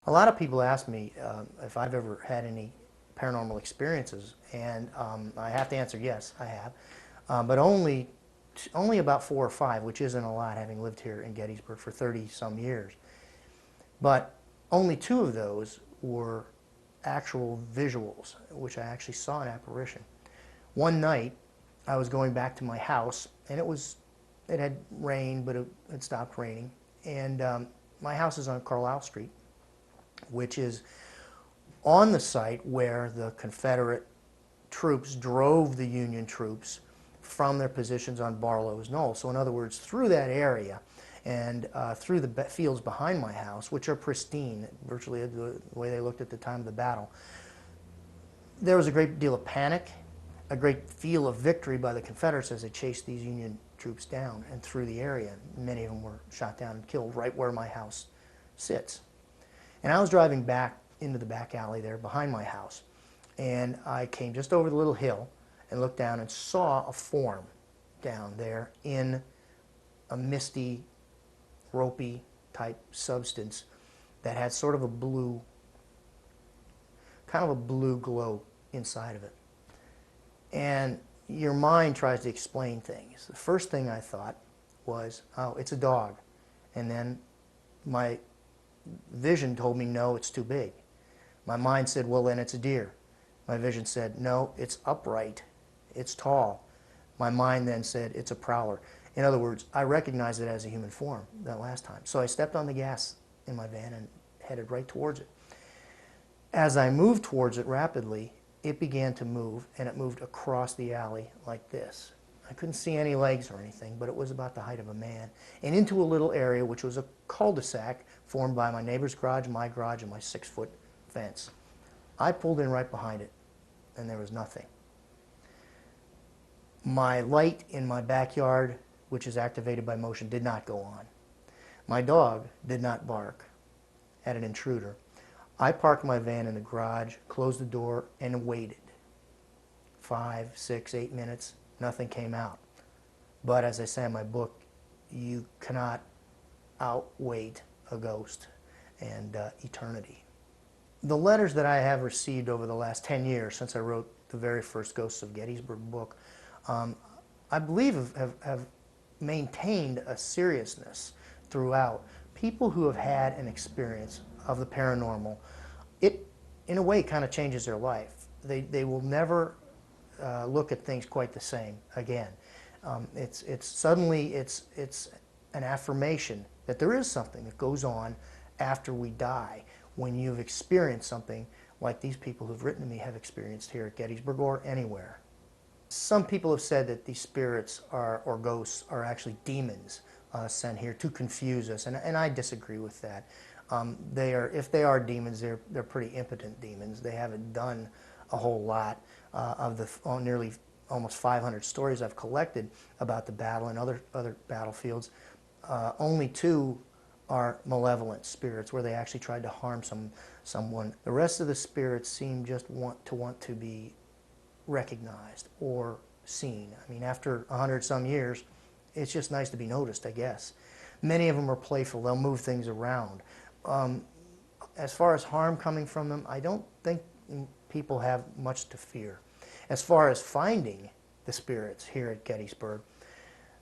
A lot of people ask me if I've ever had any paranormal experiences, and I have to answer yes, I have, but only about 4 or 5, which isn't a lot, having lived here in Gettysburg for 30-some years. But only 2 of those were actual visuals, which I actually saw an apparition. One night, I was going back to my house, and it had rained, but it had stopped raining, and my house is on Carlisle Street, which is on the site where the Confederate troops drove the Union troops from their positions on Barlow's Knoll. So in other words, through that area and through the fields behind my house, which are pristine, virtually the way they looked at the time of the battle, there was a great deal of panic, a great feel of victory by the Confederates as they chased these Union troops down and through the area. Many of them were shot down and killed right where my house sits. And I was driving back into the back alley there behind my house, and I came just over the little hill and looked down and saw a form down there in a misty, ropey type substance that had sort of a blue, kind of a blue glow inside of it. And your mind tries to explain things. The first thing I thought was, oh, it's a dog. And then my vision told me, no, it's too big. My mind said, well, then it's a deer. My vision said, no, it's upright, it's tall. My mind then said, it's a prowler. In other words, I recognized it as a human form that last time. So I stepped on the gas in my van and headed right towards it. As I moved towards it rapidly, it began to move, and it moved across the alley like this. I couldn't see any legs or anything, but it was about the height of a man, and into a little area which was a cul-de-sac formed by my neighbor's garage, my garage, and my 6-foot fence. I pulled in right behind it, and there was nothing. My light in my backyard, which is activated by motion, did not go on. My dog did not bark at an intruder. I parked my van in the garage, closed the door, and waited. 5, 6, 8 minutes. Nothing came out. But as I say in my book, you cannot outwait a ghost and eternity. The letters that I have received over the last 10 years since I wrote the very first Ghosts of Gettysburg book, I believe have maintained a seriousness throughout. People who have had an experience of the paranormal, it in a way kind of changes their life. They will never look at things quite the same again. Suddenly it's an affirmation that there is something that goes on after we die when you've experienced something like these people who've written to me have experienced here at Gettysburg or anywhere. Some people have said that these spirits or ghosts are actually demons sent here to confuse us, and I disagree with that. If they are demons, they're pretty impotent demons. They haven't done a whole lot of the nearly almost 500 stories I've collected about the battle and other battlefields. Only 2 are malevolent spirits where they actually tried to harm someone. The rest of the spirits seem just want to be recognized or seen. I mean, after 100-some years, it's just nice to be noticed, I guess. Many of them are playful. They'll move things around. As far as harm coming from them, I don't think people have much to fear. As far as finding the spirits here at Gettysburg,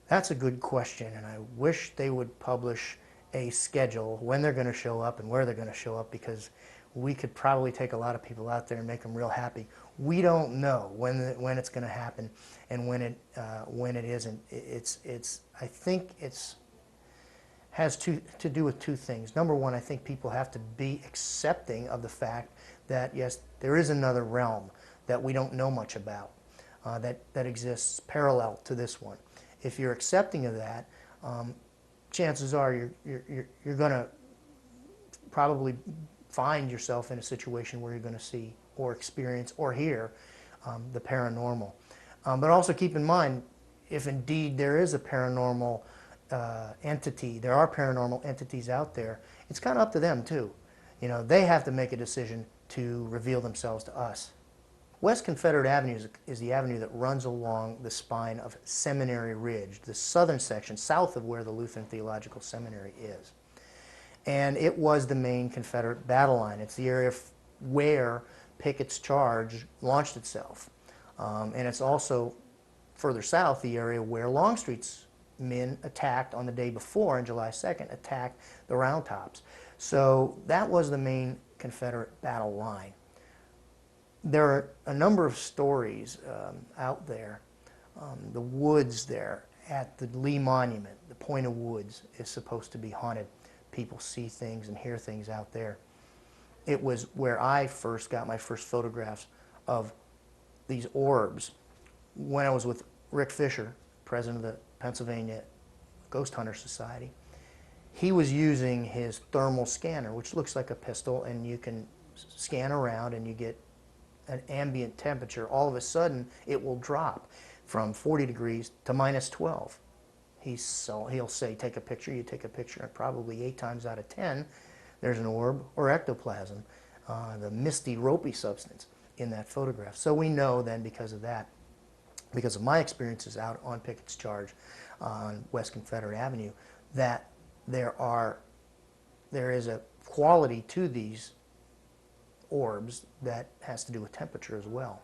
that's a good question, and I wish they would publish a schedule when they're going to show up and where they're going to show up, because we could probably take a lot of people out there and make them real happy. We don't know when it's going to happen and when it isn't. I think it's has to do with 2 things. Number one, I think people have to be accepting of the fact that, yes, there is another realm that we don't know much about, that exists parallel to this one. If you're accepting of that, chances are you're going to probably find yourself in a situation where you're going to see or experience or hear the paranormal. But also keep in mind, if indeed there is a paranormal entity, there are paranormal entities out there, it's kind of up to them too. You know, they have to make a decision to reveal themselves to us. West Confederate Avenue is the avenue that runs along the spine of Seminary Ridge, the southern section south of where the Lutheran Theological Seminary is. And it was the main Confederate battle line. It's the area where Pickett's charge launched itself. And it's also further south, the area where Longstreet's men attacked on the day before, on July 2nd, attacked the Round Tops. So that was the main Confederate battle line. There are a number of stories out there. The woods there at the Lee Monument, the Point of Woods, is supposed to be haunted. People see things and hear things out there. It was where I first got my first photographs of these orbs when I was with Rick Fisher, president of the Pennsylvania Ghost Hunter Society. He was using his thermal scanner, which looks like a pistol, and you can scan around and you get an ambient temperature. All of a sudden, it will drop from 40 degrees to -12. He'll say, take a picture, you take a picture, and probably 8 times out of 10, there's an orb or ectoplasm, the misty, ropey substance in that photograph. So we know then, because of that, because of my experiences out on Pickett's Charge on West Confederate Avenue, that there is a quality to these orbs that has to do with temperature as well.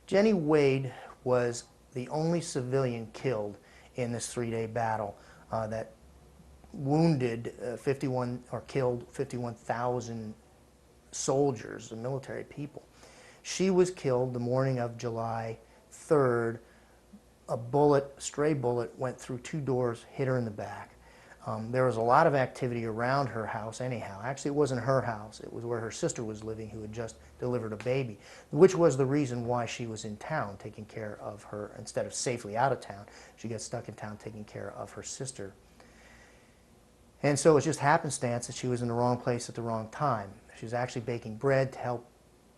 Jennie Wade was the only civilian killed in this 3-day battle that wounded 51 or killed 51,000 soldiers, the military people. She was killed the morning of July 3rd. A stray bullet, went through 2 doors, hit her in the back. There was a lot of activity around her house anyhow. Actually, it wasn't her house. It was where her sister was living, who had just delivered a baby, which was the reason why she was in town taking care of her, instead of safely out of town. She got stuck in town taking care of her sister. And so it was just happenstance that she was in the wrong place at the wrong time. She was actually baking bread to help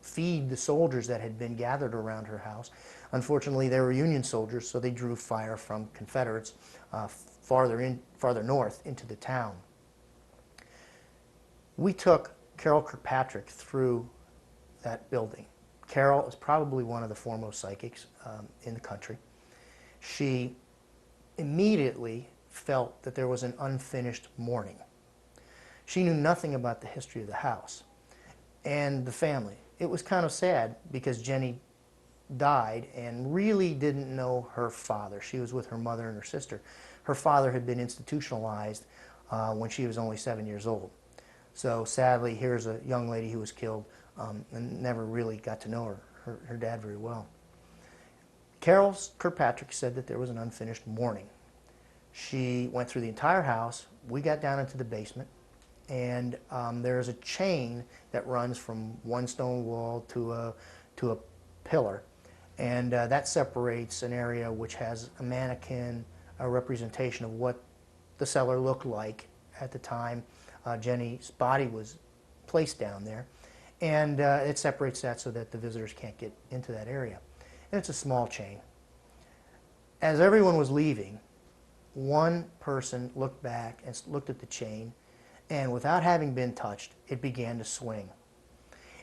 feed the soldiers that had been gathered around her house. Unfortunately, they were Union soldiers, so they drew fire from Confederates farther north into the town. We took Carol Kirkpatrick through that building. Carol is probably one of the foremost psychics in the country. She immediately felt that there was an unfinished mourning. She knew nothing about the history of the house and the family. It was kind of sad because Jennie died and really didn't know her father. She was with her mother and her sister. Her father had been institutionalized when she was only 7 years old. So sadly, here's a young lady who was killed and never really got to know her dad very well. Carol Kirkpatrick said that there was an unfinished mourning. She went through the entire house. We got down into the basement, and there's a chain that runs from one stone wall to a pillar, and that separates an area which has a mannequin, a representation of what the cellar looked like at the time Jennie's body was placed down there, and it separates that so that the visitors can't get into that area. And it's a small chain. As everyone was leaving, one person looked back and looked at the chain, and without having been touched, it began to swing.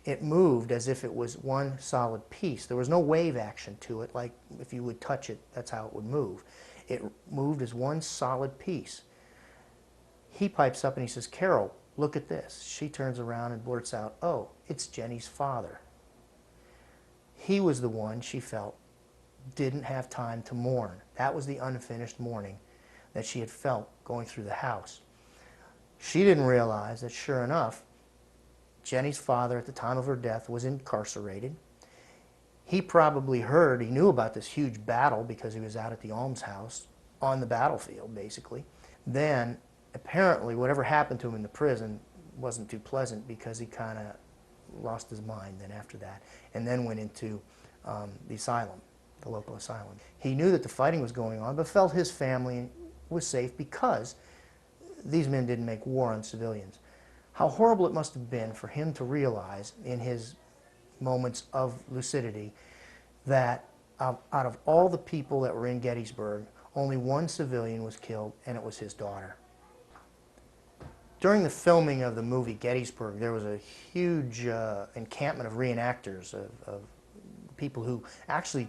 It moved as if it was one solid piece. There was no wave action to it, like if you would touch it, that's how it would move. It moved as one solid piece. He pipes up and he says, "Carol, look at this." She turns around and blurts out, "Oh, it's Jennie's father." He was the one she felt didn't have time to mourn. That was the unfinished mourning that she had felt going through the house. She didn't realize that, sure enough, Jennie's father at the time of her death was incarcerated. He probably heard, he knew about this huge battle because he was out at the almshouse on the battlefield, basically. Then, apparently, whatever happened to him in the prison wasn't too pleasant because he kind of lost his mind then after that, and then went into the asylum, the local asylum. He knew that the fighting was going on, but felt his family was safe because these men didn't make war on civilians. How horrible it must have been for him to realize in his moments of lucidity that out of all the people that were in Gettysburg, only one civilian was killed, and it was his daughter. During the filming of the movie Gettysburg, there was a huge encampment of reenactors, of people who actually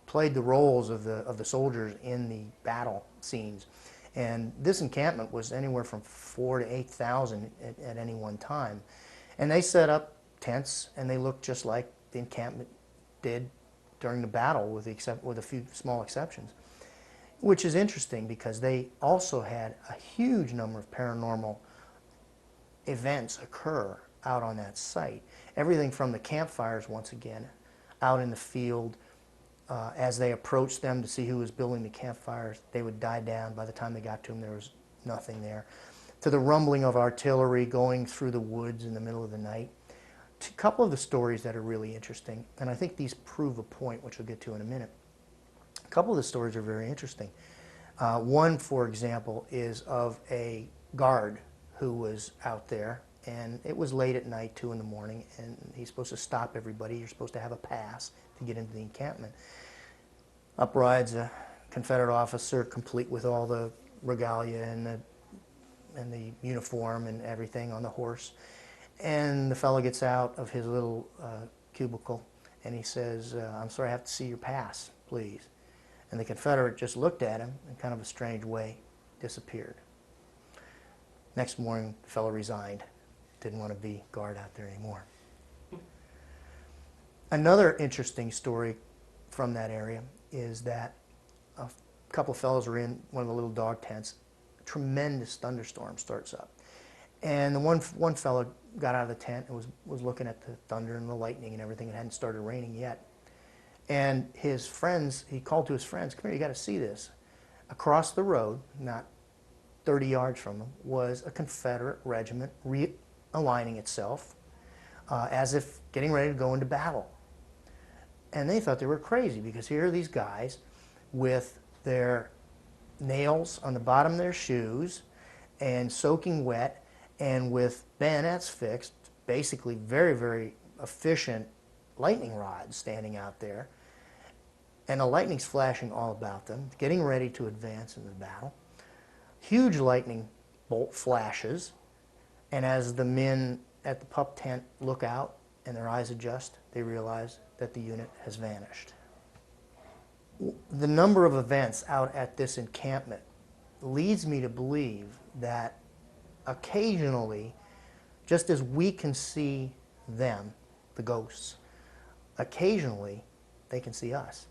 played the roles of the soldiers in the battle scenes. And this encampment was anywhere from 4,000 to 8,000 at any one time. And they set up tents, and they looked just like the encampment did during the battle, with a few small exceptions. Which is interesting because they also had a huge number of paranormal events occur out on that site. Everything from the campfires, once again, out in the field. As they approached them to see who was building the campfires, they would die down. By the time they got to them, there was nothing there. To the rumbling of artillery going through the woods in the middle of the night. A couple of the stories that are really interesting, and I think these prove a point, which we'll get to in a minute. A couple of the stories are very interesting. One, for example, is of a guard who was out there, and it was late at night, 2 in the morning, and he's supposed to stop everybody. You're supposed to have a pass to get into the encampment. Up rides a Confederate officer, complete with all the regalia and the uniform and everything on the horse. And the fellow gets out of his little cubicle, and he says, "I'm sorry, I have to see your pass, please." And the Confederate just looked at him in kind of a strange way, disappeared. Next morning, the fellow resigned. Didn't want to be guard out there anymore. Another interesting story from that area is that a couple of fellows were in one of the little dog tents. A tremendous thunderstorm starts up. And the one fellow got out of the tent and was looking at the thunder and the lightning and everything. It hadn't started raining yet. And his friends, he called to his friends, "Come here, you got to see this." Across the road, not 30 yards from them, was a Confederate regiment realigning itself as if getting ready to go into battle. And they thought they were crazy, because here are these guys with their nails on the bottom of their shoes and soaking wet, and with bayonets fixed, basically very, very efficient lightning rods standing out there. And the lightning's flashing all about them, getting ready to advance into the battle. Huge lightning bolt flashes, and as the men at the pup tent look out and their eyes adjust, they realize that the unit has vanished. The number of events out at this encampment leads me to believe that occasionally, just as we can see them, the ghosts, occasionally they can see us.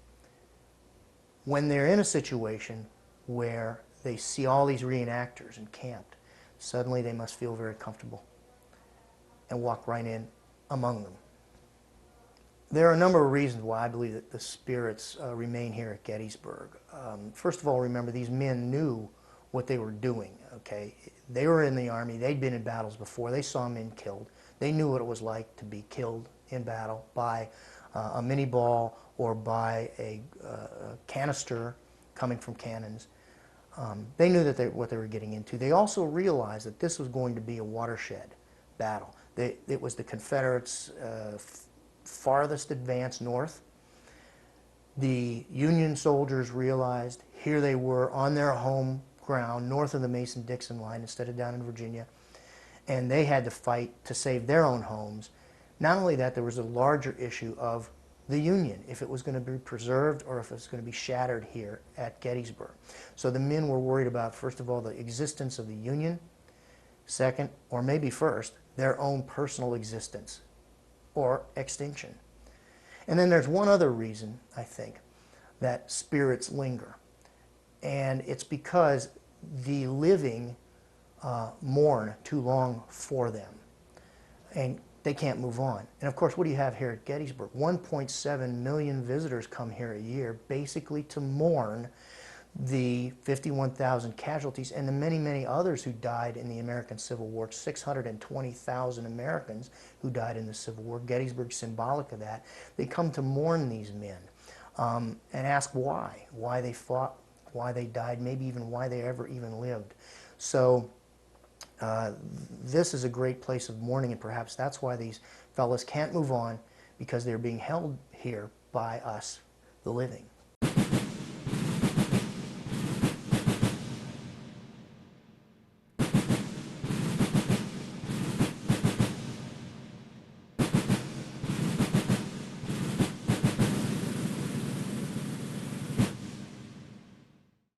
When they're in a situation where they see all these reenactors encamped, suddenly they must feel very comfortable and walk right in among them. There are a number of reasons why I believe that the spirits remain here at Gettysburg. First of all, remember, these men knew what they were doing, okay? They were in the Army. They'd been in battles before. They saw men killed. They knew what it was like to be killed in battle by a mini ball or by a canister coming from cannons. They knew that what they were getting into. They also realized that this was going to be a watershed battle. It was the Confederates' farthest advance north. The Union soldiers realized here they were on their home ground north of the Mason-Dixon line instead of down in Virginia, and they had to fight to save their own homes. Not only that, there was a larger issue of the Union, if it was going to be preserved or if it was going to be shattered here at Gettysburg. So the men were worried about, first of all, the existence of the Union, second, or maybe first, their own personal existence or extinction. And then there's one other reason, I think, that spirits linger. And it's because the living mourn too long for them. And they can't move on. And of course, what do you have here at Gettysburg? 1.7 million visitors come here a year, basically to mourn the 51,000 casualties and the many, many others who died in the American Civil War. 620,000 Americans who died in the Civil War. Gettysburg's symbolic of that. They come to mourn these men and ask why they fought, why they died, maybe even why they ever even lived. So this is a great place of mourning, and perhaps that's why these fellas can't move on, because they're being held here by us, the living.